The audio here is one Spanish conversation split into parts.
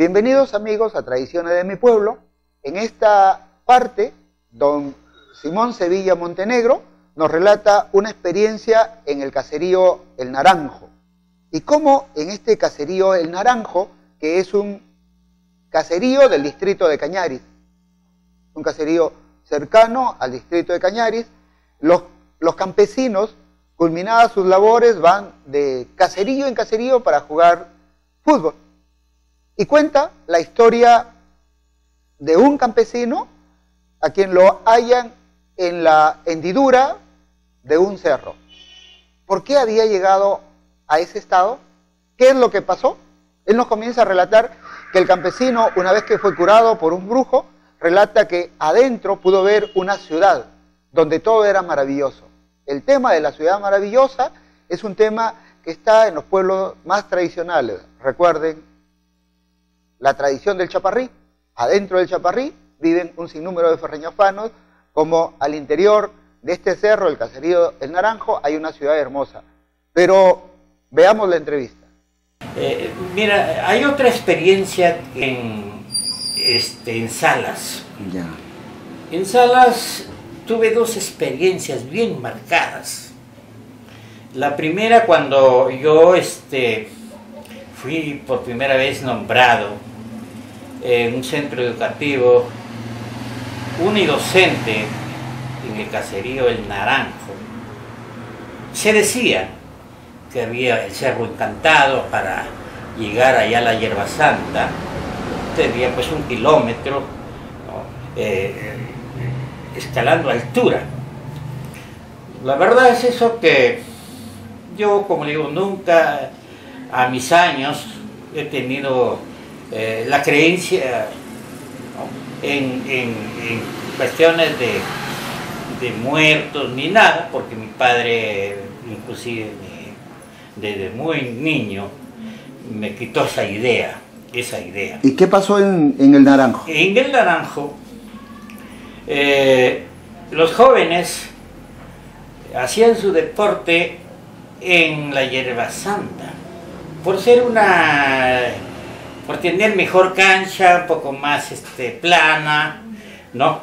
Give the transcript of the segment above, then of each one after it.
Bienvenidos amigos a Tradiciones de mi Pueblo. En esta parte, don Simón Sevilla Montenegro nos relata una experiencia en el caserío El Naranjo. Y cómo en este caserío El Naranjo, que es un caserío del distrito de Cañaris, un caserío cercano al distrito de Cañaris, los campesinos, culminadas sus labores, van de caserío en caserío para jugar fútbol. Y cuenta la historia de un campesino a quien lo hallan en la hendidura de un cerro. ¿Por qué había llegado a ese estado? ¿Qué es lo que pasó? Él nos comienza a relatar que el campesino, una vez que fue curado por un brujo, relata que adentro pudo ver una ciudad donde todo era maravilloso. El tema de la ciudad maravillosa es un tema que está en los pueblos más tradicionales. Recuerden la tradición del Chaparrí. Adentro del Chaparrí viven un sinnúmero de ferreñofanos, como al interior de este cerro, el caserío El Naranjo, hay una ciudad hermosa. Pero veamos la entrevista. Mira, hay otra experiencia en Salas. Ya. En Salas tuve dos experiencias bien marcadas. La primera, cuando yo fui por primera vez nombrado en un centro educativo unidocente en el caserío El Naranjo. Se decía que había el Cerro Encantado para llegar allá a la Hierba Santa. Tenía pues 1 kilómetro, ¿no? Escalando altura. La verdad es eso, que yo, como digo, nunca a mis años he tenido la creencia, ¿no? en cuestiones de muertos ni nada, porque mi padre inclusive desde muy niño me quitó esa idea. ¿Y qué pasó en El Naranjo? En El Naranjo, los jóvenes hacían su deporte en la Hierba Santa, por tener mejor cancha, un poco más plana, ¿no?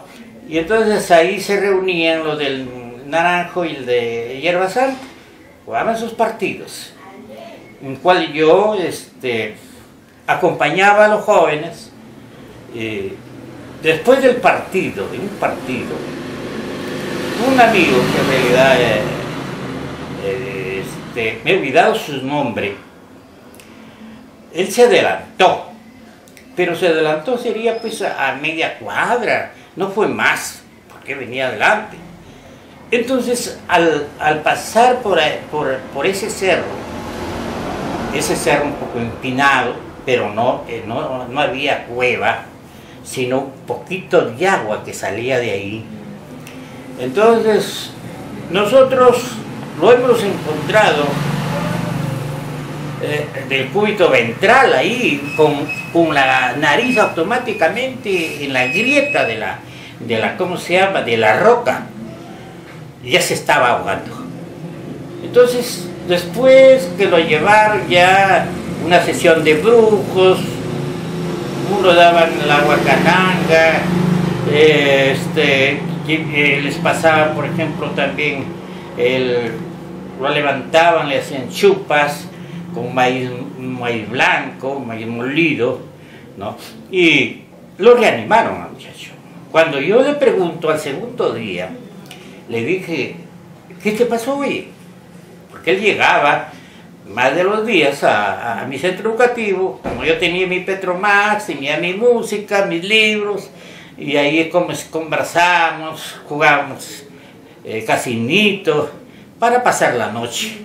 Y entonces ahí se reunían los del Naranjo y el de Hierba Santa, jugaban sus partidos, en el cual yo acompañaba a los jóvenes. Después del partido, un amigo que en realidad me he olvidado su nombre, él se adelantó, pero se adelantó sería pues a media cuadra, no fue más, porque venía adelante. Entonces al pasar por ese cerro un poco empinado, pero no había cueva, sino un poquito de agua que salía de ahí. Entonces nosotros lo hemos encontrado del cúbito ventral ahí, con la nariz automáticamente en la grieta de la ¿cómo se llama?, de la roca. Ya se estaba ahogando. Entonces, después que lo llevaron ya una sesión de brujos, uno daban el agua cananga, les pasaba, por ejemplo, también lo levantaban, le hacían chupas con maíz blanco, maíz molido, ¿no? Y lo reanimaron al muchacho. Cuando yo le pregunto al segundo día, le dije, ¿qué te pasó hoy? Porque él llegaba más de los días a mi centro educativo, como yo tenía mi Petromax, tenía mi música, mis libros, y ahí conversamos, jugábamos casinito para pasar la noche.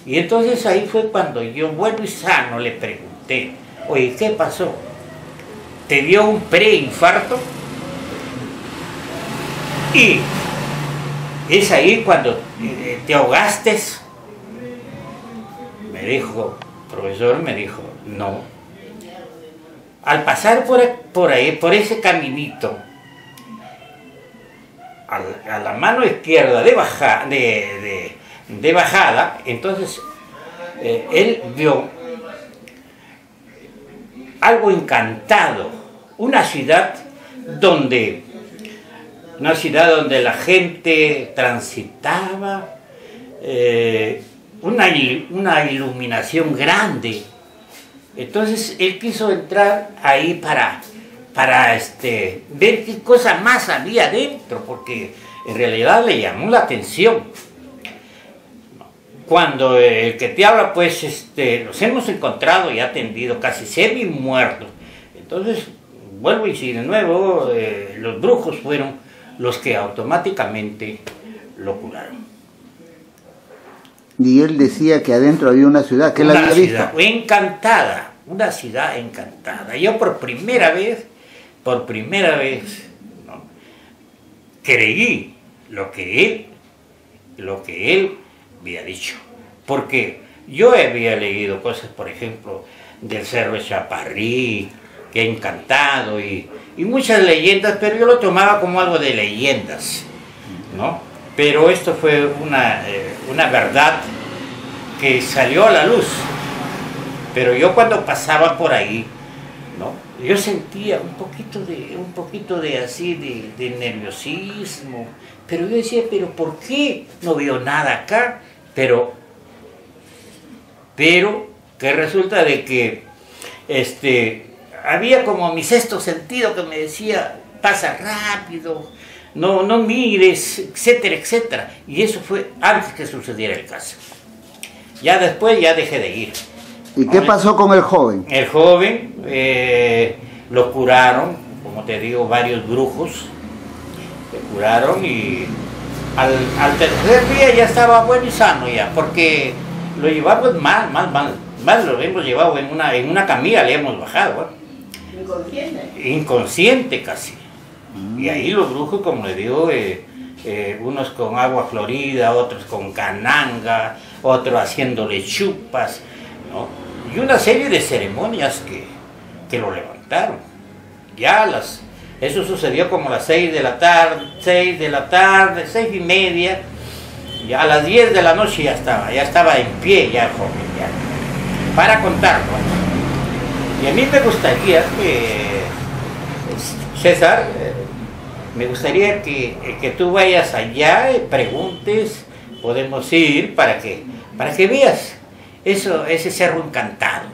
Y entonces ahí fue cuando yo, bueno y sano, le pregunté, oye, ¿qué pasó? ¿Te dio un preinfarto? Y es ahí cuando te ahogaste. Me dijo, profesor, no. Al pasar por ahí, por ese caminito, a la mano izquierda de bajada, entonces él vio algo encantado, una ciudad donde la gente transitaba, una iluminación grande. Entonces él quiso entrar ahí para ver qué cosa más había dentro, porque en realidad le llamó la atención. Cuando el que te habla, pues los hemos encontrado y atendido casi semi muertos. Entonces, vuelvo y de nuevo, los brujos fueron los que automáticamente lo curaron. Y él decía que adentro había una ciudad, que él había visto. Encantada, una ciudad encantada. Yo por primera vez, ¿no?, creí lo que él había dicho. Porque yo había leído cosas, por ejemplo, del Cerro de Chaparrí, que encantado, y muchas leyendas, pero yo lo tomaba como algo de leyendas, ¿no? Pero esto fue una verdad que salió a la luz. Pero yo cuando pasaba por ahí, ¿no?, yo sentía un poquito de nerviosismo, pero yo decía, pero ¿por qué no veo nada acá? Pero que resulta de que había como mi sexto sentido que me decía, pasa rápido, no mires, etcétera, etcétera. Y eso fue antes que sucediera el caso. Ya después ya dejé de ir. ¿Y qué pasó con el joven? El joven lo curaron, como te digo, varios brujos lo curaron, y al tercer día ya estaba bueno y sano ya, porque lo llevamos mal, lo hemos llevado en una camilla, le hemos bajado. Inconsciente casi. Y ahí los brujos, como le digo, unos con agua florida, otros con cananga, otros haciéndole chupas, ¿no? Y una serie de ceremonias que lo levantaron. Eso sucedió como a las 6 de la tarde, 6:30, ya a las 10 de la noche ya estaba en pie ya el joven, ya, para contarlo. Y a mí me gustaría que, César, me gustaría que tú vayas allá y preguntes, podemos ir para que veas ese cerro encantado.